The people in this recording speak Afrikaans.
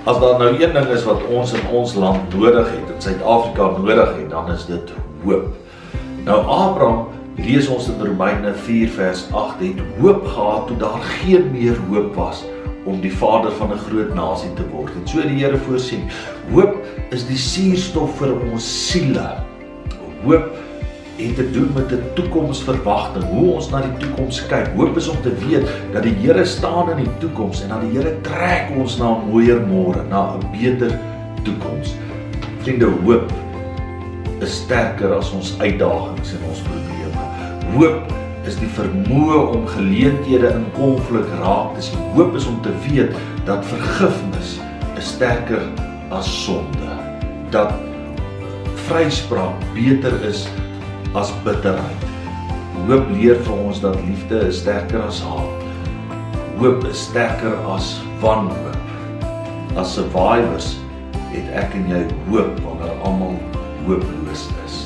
As daar nou een ding is wat ons in ons land nodig het, in Suid-Afrika nodig het, dan is dit hoop. Nou Abraham, lees ons in Romeine 4 vers 8, het hoop gehad toe daar geen meer hoop was om die vader van 'n groot nasie te word. En so die Here voorsien. Hoop is die suurstof vir ons siele. Hoop het te doen met 'n toekomsverwagting, hoe ons na die toekoms kyk. Hoop is om te weet dat die Here staan in die toekoms en dat die Here trek ons na 'n mooier môre, na 'n beter toekoms. Vriende, hoop is sterker as ons uitdagings en ons probleme. Hoop is die vermoë om geleenthede in konflik raak te sien. Hoop is om te weet dat vergifnis is sterker as sonde. Dat vryspraak beter is as bitterheid. Hoop leer vir ons dat liefde is sterker as haat. Hoop is sterker as wanhoop. As survivors het ek en jy hoop wanneer almal hooploos is.